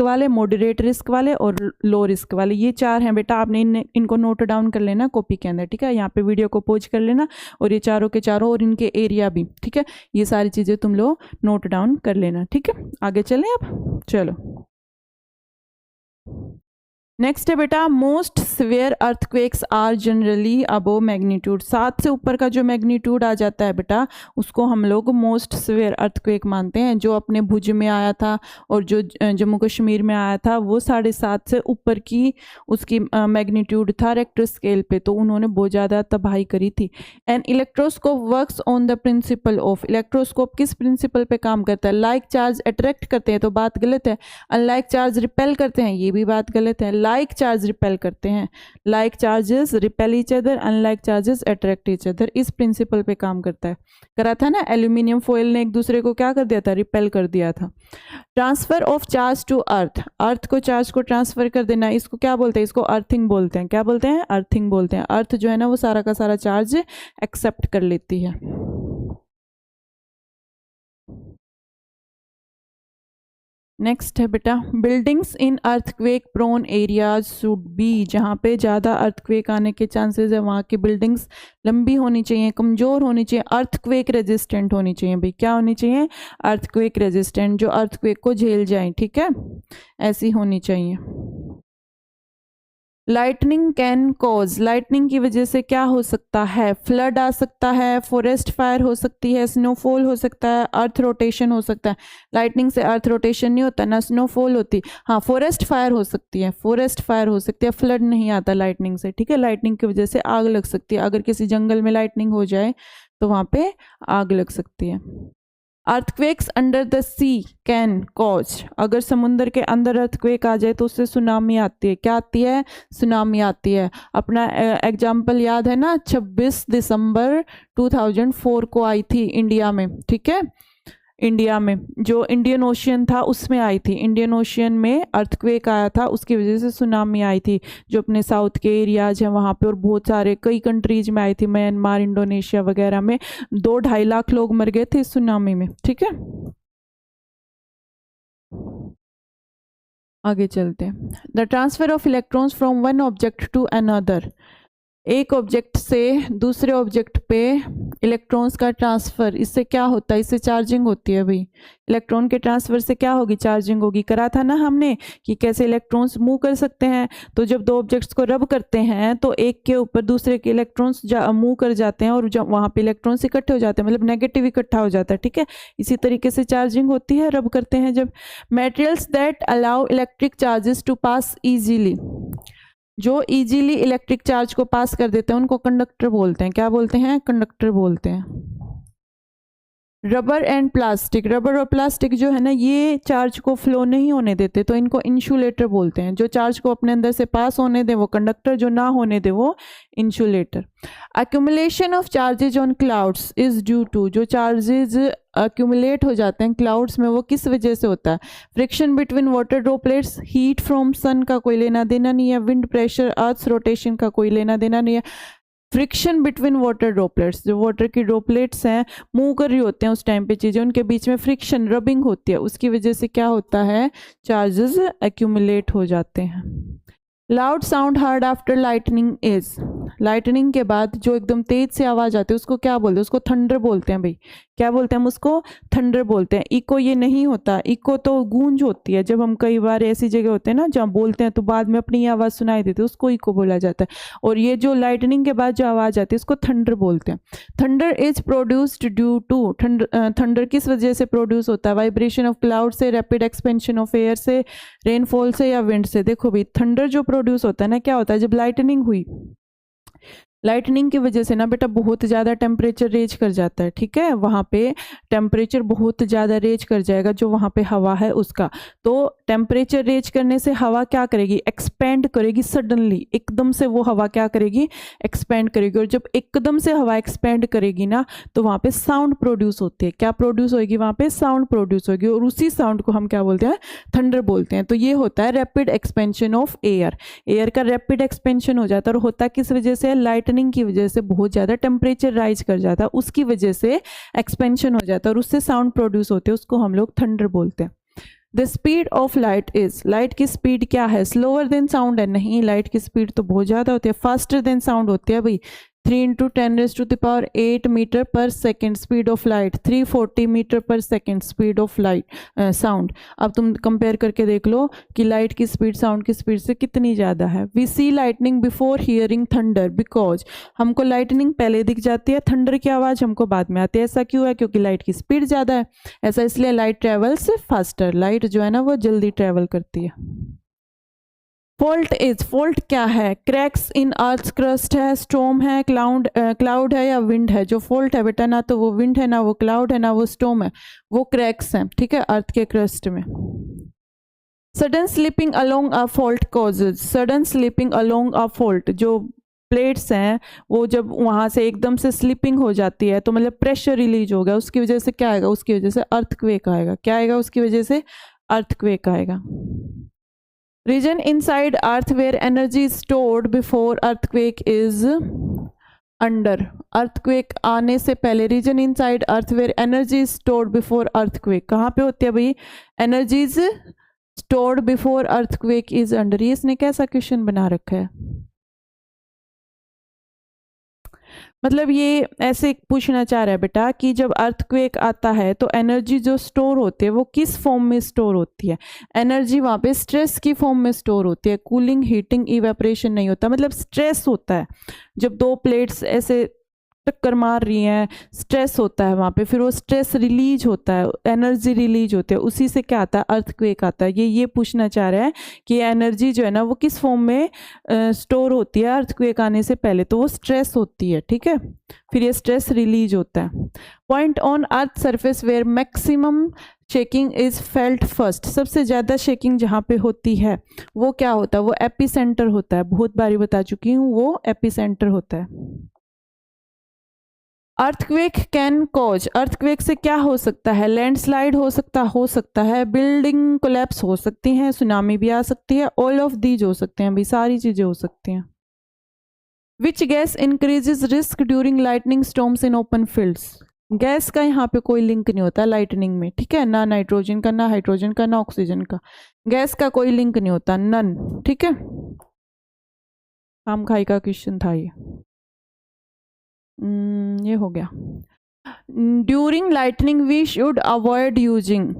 वाले, मॉडरेट रिस्क वाले और लो रिस्क वाले, ये 4 हैं बेटा। आपने इनको नोट डाउन कर लेना कॉपी के अंदर, ठीक है। यहाँ पे वीडियो को पॉज कर लेना, और ये चारों के चारों और इनके एरिया भी, ठीक है। ये सारी चीज़ें तुम लोग नोट डाउन कर लेना, ठीक है। आगे चलें अब, चलो। नेक्स्ट है बेटा, most severe earthquakes are generally above magnitude, 7 से ऊपर का जो मैग्नीट्यूड आ जाता है बेटा उसको हम लोग मोस्ट सिवियर अर्थक्वेक मानते हैं। जो अपने भुज में आया था और जो जम्मू कश्मीर में आया था वो 7.5 से ऊपर की उसकी मैग्नीट्यूड था रेक्टर स्केल पे, तो उन्होंने बहुत ज़्यादा तबाही करी थी। An electroscope works on the principle of, electroscope किस प्रिंसिपल पे काम करता है, लाइक चार्ज अट्रैक्ट करते हैं तो बात गलत है, अनलाइक चार्ज रिपेल करते हैं ये भी बात गलत है, लाइक चार्ज रिपेल करते हैं हैं। Like charges repel each other, unlike charges attract each other, इस प्रिंसिपल पे काम करता है। करा था ना, एल्यूमिनियम फॉइल ने एक दूसरे को क्या कर दिया था, रिपेल कर दिया था। Transfer of charge to earth, earth को चार्ज को ट्रांसफर कर देना, इसको क्या बोलते हैं, इसको अर्थिंग बोलते हैं। क्या बोलते हैं, अर्थिंग बोलते हैं। अर्थ जो है ना वो सारा का सारा चार्ज एक्सेप्ट कर लेती है। नेक्स्ट है बेटा, buildings in earthquake prone areas should be, जहाँ पे ज़्यादा अर्थक्वेक आने के चांसेस है वहाँ की बिल्डिंग्स लंबी होनी चाहिए, कमज़ोर होनी चाहिए, अर्थक्वेक रेजिस्टेंट होनी चाहिए। भाई क्या होनी चाहिए, अर्थक्वेक रेजिस्टेंट, जो अर्थक्वेक को झेल जाए, ठीक है, ऐसी होनी चाहिए। लाइटनिंग कैन कॉज, लाइटनिंग की वजह से क्या हो सकता है, फ्लड आ सकता है, फॉरेस्ट फायर हो सकती है, स्नोफॉल हो सकता है, अर्थ रोटेशन हो सकता है। लाइटनिंग से अर्थ रोटेशन नहीं होता, ना स्नोफॉल होती, हाँ फॉरेस्ट फायर हो सकती है, फॉरेस्ट फायर हो सकती है, फ्लड नहीं आता लाइटनिंग से, ठीक है। लाइटनिंग की वजह से आग लग सकती है, अगर किसी जंगल में लाइटनिंग हो जाए तो वहाँ पे आग लग सकती है। Earthquakes under the sea can cause, अगर समुद्र के अंदर अर्थक्वेक आ जाए तो उससे सुनामी आती है। क्या आती है, सुनामी आती है। अपना एग्जाम्पल याद है ना, 26 दिसंबर 2004 को आई थी इंडिया में, ठीक है। इंडिया में जो इंडियन ओशियन था उसमें आई थी, इंडियन ओशियन में अर्थक्वेक आया था, उसकी वजह से सुनामी आई थी, जो अपने साउथ के एरियाज हैं वहाँ पे, और बहुत सारे कई कंट्रीज में आई थी, म्यांमार, इंडोनेशिया वगैरह में 2-2.5 लाख लोग मर गए थे इस सुनामी में, ठीक है। आगे चलते हैं। The transfer of electrons from one object to another, एक ऑब्जेक्ट से दूसरे ऑब्जेक्ट पे इलेक्ट्रॉन्स का ट्रांसफर, इससे क्या होता है, इससे चार्जिंग होती है। भाई इलेक्ट्रॉन के ट्रांसफर से क्या होगी, चार्जिंग होगी। करा था ना हमने कि कैसे इलेक्ट्रॉन्स मूव कर सकते हैं। तो जब दो ऑब्जेक्ट्स को रब करते हैं तो एक के ऊपर दूसरे के इलेक्ट्रॉन्स मूव कर जाते हैं, और जब वहाँ पे इलेक्ट्रॉन्स इकट्ठे हो जाते हैं, मतलब नेगेटिव इकट्ठा हो जाता है, ठीक है। इसी तरीके से चार्जिंग होती है, रब करते हैं जब। Materials that allow electric charges to pass easily, जो इजीली इलेक्ट्रिक चार्ज को पास कर देते हैं उनको कंडक्टर बोलते हैं। क्या बोलते हैं, कंडक्टर बोलते हैं। रबर एंड प्लास्टिक, रबर और प्लास्टिक जो है ना ये चार्ज को फ्लो नहीं होने देते, तो इनको इंसुलेटर बोलते हैं। जो चार्ज को अपने अंदर से पास होने दे वो कंडक्टर, जो ना होने दे वो insulator. Accumulation of charges on clouds is due to, जो चार्जेज अक्यूमुलेट हो जाते हैं क्लाउड्स में वो किस वजह से होता है, friction between water droplets, heat from sun का कोई लेना देना नहीं है, विंड प्रेशर, अर्थ रोटेशन का कोई लेना देना नहीं है। फ्रिक्शन बिटवीन वाटर ड्रॉपलेट्स, जो वाटर की ड्रॉपलेट्स हैं मूव कर रही होते हैं उस टाइम पे चीज़ें, उनके बीच में फ्रिक्शन, रबिंग होती है, उसकी वजह से क्या होता है, चार्जेस एक्यूमुलेट हो जाते हैं। Loud sound heard after lightning is, lightning के बाद जो एकदम तेज से आवाज आती है उसको क्या बोलते हैं, उसको थंडर बोलते हैं। भाई क्या बोलते हैं हम उसको, थंडर बोलते हैं। इको ये नहीं होता, इको तो गूंज होती है, जब हम कई बार ऐसी जगह होते हैं ना जहाँ बोलते हैं तो बाद में अपनी आवाज़ सुनाई देती है, उसको इको बोला जाता है। और ये जो लाइटनिंग के बाद जो आवाज़ आती है उसको थंडर बोलते हैं। Thunder is produced due to, thunder किस वजह से प्रोड्यूस होता है, वाइब्रेशन ऑफ क्लाउड से, रैपिड एक्सपेंशन ऑफ एयर से, रेनफॉल से या विंड से। देखो भाई थंडर जो प्रोड्यूस होता है ना, क्या होता है, जब लाइटनिंग हुई, लाइटनिंग की वजह से ना बेटा बहुत ज़्यादा टेम्परेचर रेज कर जाता है, ठीक है। वहाँ पे टेम्परेचर बहुत ज़्यादा रेज कर जाएगा, जो वहाँ पे हवा है उसका। तो टेम्परेचर रेज करने से हवा क्या करेगी, एक्सपेंड करेगी सडनली, एकदम से वो हवा क्या करेगी, एक्सपेंड करेगी। और जब एकदम से हवा एक्सपेंड करेगी ना तो वहाँ पे साउंड प्रोड्यूस होती है। क्या प्रोड्यूस होगी, वहाँ पे साउंड प्रोड्यूस होगी, और उसी साउंड को हम क्या बोलते हैं, थंडर बोलते हैं। तो ये होता है rapid expansion of air, air का रैपिड एक्सपेंशन हो जाता है। और होता किस वजह से, लाइटनिंग की वजह से बहुत ज़्यादा टेम्परेचर राइज कर जाता है, उसकी वजह से एक्सपेंशन हो जाता है और उससे साउंड प्रोड्यूस होते हैं, उसको हम लोग थंडर बोलते हैं। The speed of light is, light की स्पीड क्या है, स्लोअर देन साउंड है, नहीं, लाइट की स्पीड तो बहुत ज़्यादा होती है, फास्टर देन साउंड होती है। भाई 3 × 10⁸ मीटर पर second speed of light, 340 metre पर second speed of light sound. अब तुम कंपेयर करके देख लो कि लाइट की स्पीड साउंड की स्पीड से कितनी ज़्यादा है। We see lightning before hearing thunder because, हमको लाइटनिंग पहले दिख जाती है, थंडर की आवाज़ हमको बाद में आती है। ऐसा क्यों है, क्योंकि लाइट की स्पीड ज़्यादा है। ऐसा इसलिए लाइट ट्रेवल्स फास्टर, लाइट जो है ना वो जल्दी ट्रेवल करती है। फॉल्ट इज, फॉल्ट क्या है, क्रैक्स इन अर्थ क्रस्ट है, स्टॉर्म है, क्लाउड है या विंड है। जो फॉल्ट है बेटा ना तो वो विंड है, ना वो क्लाउड है, ना वो स्टॉर्म है, वो क्रैक्स हैं, ठीक है, अर्थ के क्रस्ट में। Sudden slipping along a fault causes, sudden slipping along a fault, जो प्लेट्स हैं वो जब वहाँ से एकदम से स्लिपिंग हो जाती है तो मतलब प्रेशर रिलीज हो गया, उसकी वजह से क्या आएगा, उसकी वजह से अर्थक्वेक आएगा। क्या आएगा, उसकी वजह से अर्थक्वेक आएगा। Region inside earth where energy stored before earthquake is under, earthquake आने से पहले region inside earth where energy stored before earthquake, कहाँ पे होती है भाई energies stored before earthquake is under. ये इसने कैसा क्वेश्चन बना रखा है, मतलब ये ऐसे पूछना चाह रहा है बेटा कि जब अर्थक्वेक आता है तो एनर्जी जो स्टोर होती है वो किस फॉर्म में स्टोर होती है। एनर्जी वहाँ पे स्ट्रेस की फॉर्म में स्टोर होती है, कूलिंग हीटिंग इवेपोरेशन नहीं होता, मतलब स्ट्रेस होता है। जब दो प्लेट्स ऐसे टक्कर मार रही हैं, स्ट्रेस होता है वहाँ पे, फिर वो स्ट्रेस रिलीज होता है, एनर्जी रिलीज होती है, उसी से क्या आता है, अर्थक्वेक आता है। ये पूछना चाह रहा है कि एनर्जी जो है ना वो किस फॉर्म में स्टोर होती है अर्थक्वेक आने से पहले, तो वो स्ट्रेस होती है, ठीक है, फिर ये स्ट्रेस रिलीज होता है। Point on earth surface where maximum shaking is felt first, सबसे ज़्यादा शेकिंग जहाँ पे होती है वो क्या होता है, वो एपिसेंटर होता है, बहुत बारी बता चुकी हूँ, वो एपिसेंटर होता है। अर्थक्वेक कैन कॉज, अर्थक्वेक से क्या हो सकता है, लैंडस्लाइड हो सकता है, बिल्डिंग कोलैप्स हो सकती हैं, सुनामी भी आ सकती है, ऑल ऑफ दीज हो सकते हैं, भी सारी चीजें हो सकती हैं। Which gas increases risk during lightning storms in open fields, gas का यहाँ पे कोई लिंक नहीं होता लाइटनिंग में, ठीक है, ना नाइट्रोजन का, ना हाइड्रोजन का, ना ऑक्सीजन का, गैस का कोई लिंक नहीं होता, नन, ठीक है। हम खाई का क्वेश्चन था ये हो गया। During lightning we should avoid using,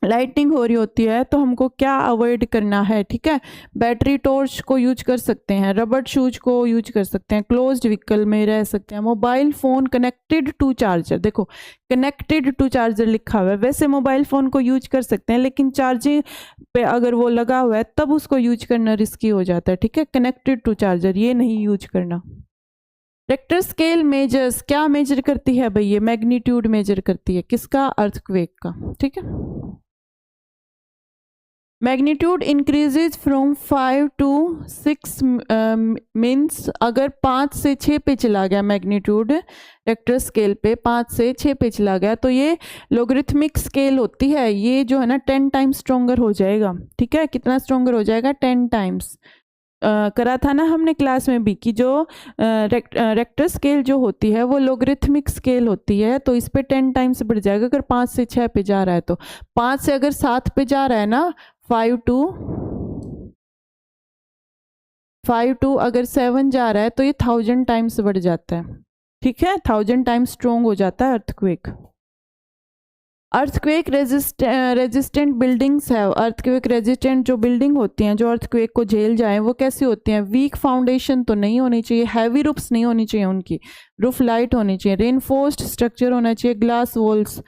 lightning हो रही होती है तो हमको क्या अवॉइड करना है, ठीक है, बैटरी टॉर्च को यूज कर सकते हैं, रबर शूज को यूज कर सकते हैं, क्लोज्ड व्हीकल में रह सकते हैं, mobile phone connected to charger, देखो कनेक्टेड टू चार्जर लिखा हुआ है, वैसे मोबाइल फोन को यूज कर सकते हैं लेकिन चार्जिंग पे अगर वो लगा हुआ है तब उसको यूज करना रिस्की हो जाता है, ठीक है, कनेक्टेड टू चार्जर ये नहीं यूज करना। रेक्टर स्केल मेजर्स, क्या मेजर करती है भाई, ये मैग्नीट्यूड मेजर करती है, किसका, अर्थक्वेक का, ठीक है। Magnitude increases from 5 to 6 means अगर 5 से 6 पे चला गया मैग्नीट्यूड रेक्टर स्केल पे, 5 से 6 पे चला गया तो ये लोगरिथमिक स्केल होती है, ये जो है ना 10 टाइम्स स्ट्रोंगर हो जाएगा, ठीक है, कितना स्ट्रोंगर हो जाएगा, 10 टाइम्स। करा था ना हमने क्लास में भी कि जो रेक्टर स्केल जो होती है वो लोगरिथमिक स्केल होती है, तो इस पे 10 टाइम्स बढ़ जाएगा अगर 5 से 6 पे जा रहा है तो, 5 से अगर 7 पे जा रहा है ना, 5 to अगर 7 जा रहा है तो ये 1000 टाइम्स बढ़ जाता है, ठीक है, 1000 टाइम्स स्ट्रोंग हो जाता है अर्थक्वेक। अर्थक्वेक रेजिस्टेंट बिल्डिंग्स है, अर्थक्वेक रेजिस्टेंट जो बिल्डिंग होती हैं जो अर्थक्वेक को झेल जाएं वो कैसी होती हैं, वीक फाउंडेशन तो नहीं होनी चाहिए, हैवी रूफ्स नहीं होनी चाहिए, उनकी रूफ लाइट होनी चाहिए, रेनफोर्स्ड स्ट्रक्चर होना चाहिए, ग्लास वॉल्स,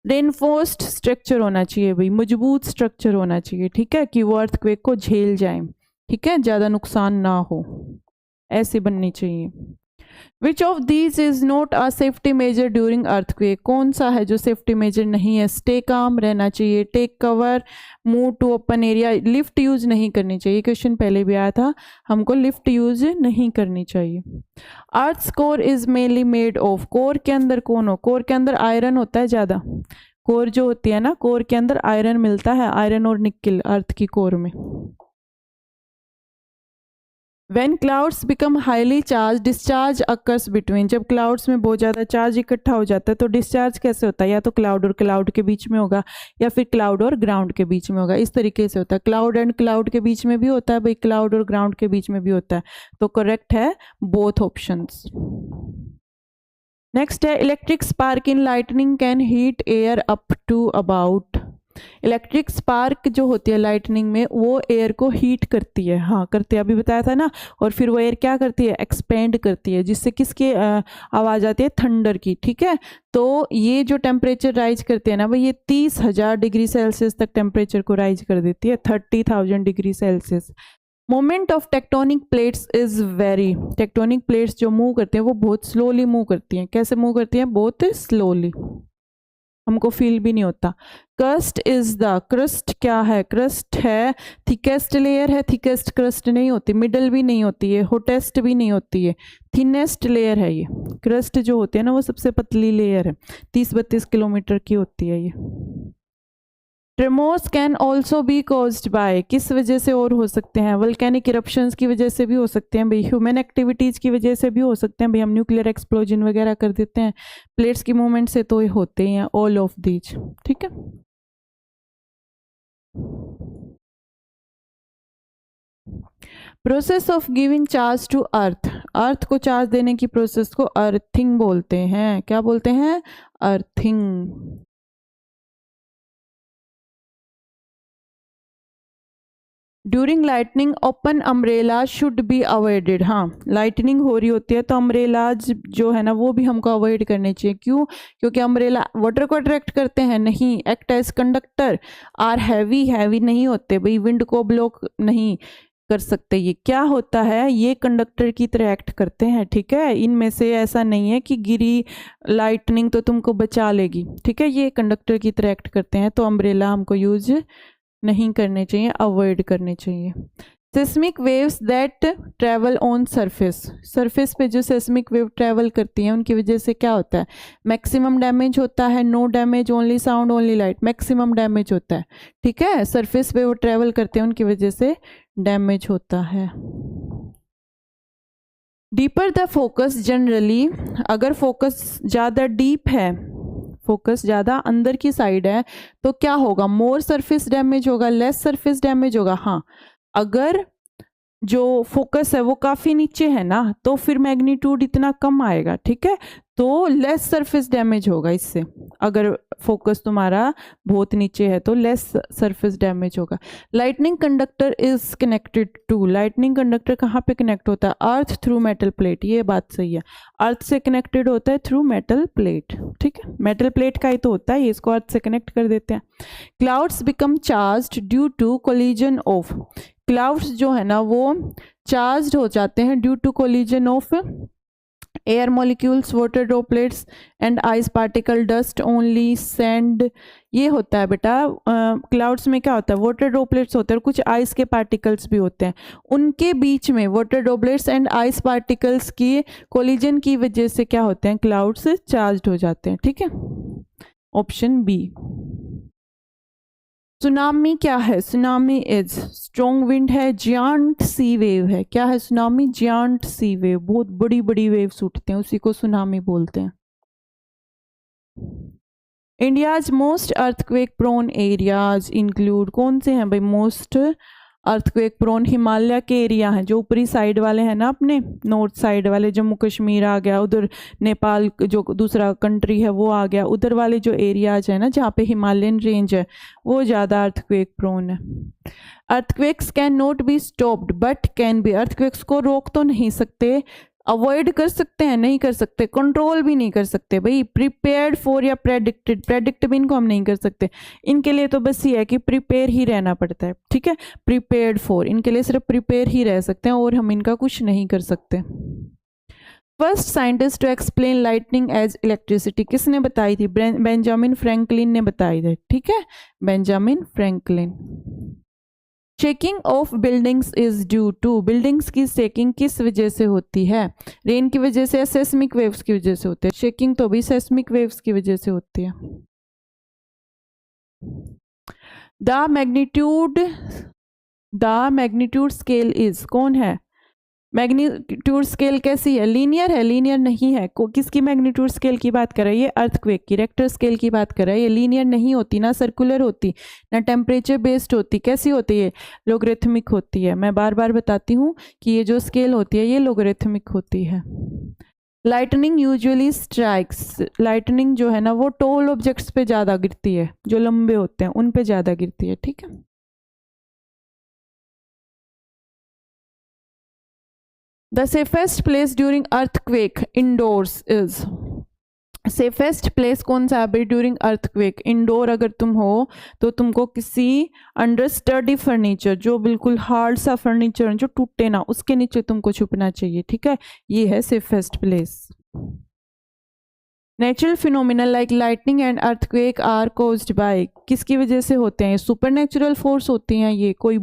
रेनफोर्स्ड स्ट्रक्चर होना चाहिए भाई, मजबूत स्ट्रक्चर होना चाहिए, ठीक है, कि वो अर्थक्वेक को झेल जाए, ठीक है, ज़्यादा नुकसान ना हो, ऐसी बननी चाहिए। Which of these is not a safety major during earthquake, कौन सा है जो सेफ्टी मेजर नहीं है, स्टे काम रहना चाहिए, take cover, move to open area, lift use नहीं करनी चाहिए, क्वेश्चन पहले भी आया था, हमको लिफ्ट यूज नहीं करनी चाहिए। Earth core is mainly made of, core के अंदर कौन हो, कोर के अंदर आयरन होता है ज़्यादा, कोर जो होती है ना, कोर के अंदर आयरन मिलता है, आयरन और निकिल अर्थ की कोर में। When clouds become highly charged, discharge occurs between, जब क्लाउड्स में बहुत ज़्यादा चार्ज इकट्ठा हो जाता है तो डिस्चार्ज कैसे होता है, या तो क्लाउड और क्लाउड के बीच में होगा या फिर क्लाउड और ग्राउंड के बीच में होगा, इस तरीके से होता है, क्लाउड एंड क्लाउड के बीच में भी होता है भाई, क्लाउड और ग्राउंड के बीच में भी होता है, तो करेक्ट है बोथ ऑप्शंस। नेक्स्ट है electric spark in lightning can heat air up to about, electric spark जो होती है लाइटनिंग में वो एयर को हीट करती है, हाँ करती है, अभी बताया था ना, और फिर वो एयर क्या करती है, एक्सपेंड करती है, जिससे किसकी आवाज़ आती है, थंडर की, ठीक है। तो ये जो टेम्परेचर राइज करते हैं ना भाई, ये 30,000 डिग्री सेल्सियस तक टेम्परेचर को राइज कर देती है, 30,000 degree Celsius. Moment of tectonic plates is very, tectonic plates जो मूव करते हैं वो बहुत स्लोली मूव करती हैं, कैसे मूव करती हैं, बहुत स्लोली, हमको फील भी नहीं होता। क्रस्ट इज द, क्रस्ट क्या है, क्रस्ट है थिकेस्ट लेयर है, थिकेस्ट क्रस्ट नहीं होती, मिडल भी नहीं होती है, होटेस्ट भी नहीं होती है, थिनेस्ट लेयर है ये। क्रस्ट जो होती है ना वो सबसे पतली लेयर है, 30-32 किलोमीटर की होती है ये। Tremors can also be caused by, किस वजह से और हो सकते हैं, वल्केनिक इरप्शंस की वजह से भी हो सकते हैं भाई, ह्यूमन एक्टिविटीज़ की वजह से भी हो सकते हैं भाई, हम न्यूक्लियर एक्सप्लोजन वगैरह कर देते हैं, प्लेट्स की मूवमेंट से तो ये होते हैं, ऑल ऑफ दीज। ठीक है, process of giving charge to earth, earth को चार्ज देने की प्रोसेस को अर्थिंग बोलते हैं। क्या बोलते हैं, earthing. During lightning open umbrella should be avoided, हाँ लाइटनिंग हो रही होती है तो अम्ब्रेलाज जो है ना वो भी हमको अवॉइड करने चाहिए। क्यों, क्योंकि अम्ब्रेला वाटर को अट्रैक्ट करते हैं, नहीं, act as conductor, are heavy, heavy नहीं होते भाई, विंड को ब्लॉक नहीं कर सकते। ये क्या होता है, ये कंडक्टर की तरह एक्ट करते हैं। ठीक है, इनमें से ऐसा नहीं है कि गिरी लाइटनिंग तो तुमको बचा लेगी। ठीक है, ये कंडक्टर की तरह एक्ट करते हैं, तो अम्ब्रेला हमको यूज नहीं करने चाहिए, अवॉइड करने चाहिए। Seismic waves that travel on surface, surface पे जो सेस्मिक वेव ट्रैवल करती हैं उनकी वजह से क्या होता है, मैक्सिमम डैमेज होता है, no damage, only sound only light, maximum damage होता है। ठीक है, सरफेस पे वो ट्रैवल करते हैं उनकी वजह से डैमेज होता है। डीपर द फोकस जनरली, अगर फोकस ज़्यादा डीप है, फोकस ज़्यादा अंदर की साइड है तो क्या होगा, मोर सरफेस डैमेज होगा, लेस सरफेस डैमेज होगा। हाँ, अगर जो फोकस है वो काफ़ी नीचे है ना तो फिर मैग्नीट्यूड इतना कम आएगा। ठीक है, तो लेस सरफेस डैमेज होगा इससे, अगर फोकस तुम्हारा बहुत नीचे है तो लेस सरफेस डैमेज होगा। Lightning conductor is connected to, lightning conductor कहाँ पे कनेक्ट होता है, अर्थ थ्रू मेटल प्लेट, ये बात सही है, अर्थ से कनेक्टेड होता है थ्रू मेटल प्लेट। ठीक है, मेटल प्लेट का ही तो होता है, इसको अर्थ से कनेक्ट कर देते हैं। Clouds become charged due to collision of, clouds जो है ना वो चार्ज्ड हो जाते हैं due to collision of air molecules, water droplets and ice particle, dust only, sand. ये होता है बेटा, क्लाउड्स में क्या होता है, वाटर ड्रॉपलेट्स होते हैं और कुछ आइस के पार्टिकल्स भी होते हैं, उनके बीच में water droplets and ice particles की कोलिजन की वजह से क्या होते हैं, क्लाउड्स चार्ज्ड हो जाते हैं। ठीक है, ऑप्शन बी। सुनामी क्या है, सुनामी इज स्ट्रॉन्ग विंड है, जियांट सी वेव है। क्या है सुनामी, जियांट सी वेव, बहुत बड़ी बड़ी वेव्स उठते हैं, उसी को सुनामी बोलते हैं। India's most earthquake prone areas include, कौन से हैं भाई मोस्ट अर्थक्वेक प्रोन, हिमालय के एरिया हैं जो ऊपरी साइड वाले हैं ना, अपने नॉर्थ साइड वाले, जम्मू कश्मीर आ गया, उधर नेपाल जो दूसरा कंट्री है वो आ गया, उधर वाले जो एरियाज हैं ना जहाँ पे हिमालयन रेंज है वो ज़्यादा अर्थक्वेक प्रोन है। Earthquakes can not be stopped but can be, earthquakes को रोक तो नहीं सकते, अवॉइड कर सकते हैं, नहीं कर सकते, कंट्रोल भी नहीं कर सकते भाई। प्रिपेयर्ड फॉर या प्रेडिक्टेड, प्रेडिक्ट भी इनको हम नहीं कर सकते, इनके लिए तो बस ये है कि प्रिपेयर ही रहना पड़ता है। ठीक है, प्रिपेयर्ड फॉर, इनके लिए सिर्फ प्रिपेयर ही रह सकते हैं और हम इनका कुछ नहीं कर सकते। First scientist to explain lightning as electricity, किसने बताई थी, बेंजामिन फ्रैंकलिन ने बताई थी। ठीक है, Benjamin Franklin. Shaking of buildings is due to, buildings की शेकिंग किस वजह से होती है, रेन की वजह से या सेस्मिक वेव्स की वजह से होती है, शेकिंग तो भी सेस्मिक वेव्स की वजह से होती है। द मैग्नीट्यूड स्केल इज, कौन है, मैग्नीट्यूड स्केल कैसी है, लीनियर है, लीनियर नहीं है। किसकी मैग्नीट्यूड स्केल की बात कर रहा है, ये अर्थक्वेक की रेक्टर स्केल की बात कर रहा है। ये लीनियर नहीं होती, ना सर्कुलर होती, ना टेम्परेचर बेस्ड होती, कैसी होती है, लोगरिथमिक होती है। मैं बार बार बताती हूँ कि ये जो स्केल होती है ये लोगरिथमिक होती है। लाइटनिंग यूजुअली स्ट्राइक्स, लाइटनिंग जो है ना वो टॉल ऑब्जेक्ट्स पे ज़्यादा गिरती है, जो लंबे होते हैं उन पे ज़्यादा गिरती है। ठीक है, the safest place during earthquake indoors is, safest place कौन सा है ड्यूरिंग अर्थक्वेक, इंडोर अगर तुम हो तो तुमको किसी अंडर स्टडी फर्नीचर, जो बिल्कुल हार्ड सा फर्नीचर जो टूटे ना, उसके नीचे तुमको छुपना चाहिए। ठीक है, ये है safest place. Natural phenomena like lightning and earthquake are caused by, किसकी वजह से होते हैं? सुपर नेचुरल फोर्स होती हैं ये, कोई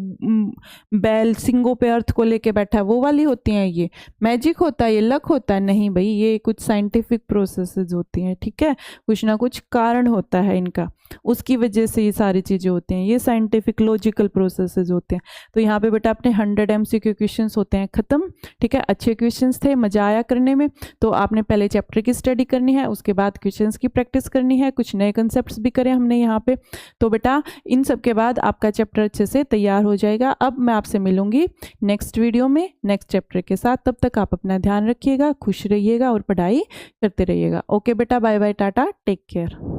बैल सिंगों पे अर्थ को लेके बैठा है वो वाली होती हैं ये? मैजिक होता है ये? लक होता है? नहीं भाई, ये कुछ साइंटिफिक प्रोसेसेस होती हैं, ठीक है, कुछ ना कुछ कारण होता है इनका, उसकी वजह से ये सारी चीज़ें होती हैं, ये साइंटिफिक लॉजिकल प्रोसेसेस होते हैं। तो यहाँ पे बेटा अपने 100 MCQ क्वेश्चंस होते हैं ख़त्म, ठीक है। अच्छे क्वेश्चंस थे, मज़ा आया करने में। तो आपने पहले चैप्टर की स्टडी करनी है, उसके बाद क्वेश्चंस की प्रैक्टिस करनी है, कुछ नए कंसेप्ट्स भी करें हमने यहाँ पे। तो बेटा इन सब के बाद आपका चैप्टर अच्छे से तैयार हो जाएगा। अब मैं आपसे मिलूंगी नेक्स्ट वीडियो में नेक्स्ट चैप्टर के साथ। तब तक आप अपना ध्यान रखिएगा, खुश रहिएगा और पढ़ाई करते रहिएगा। ओके बेटा, bye bye, tata, take care.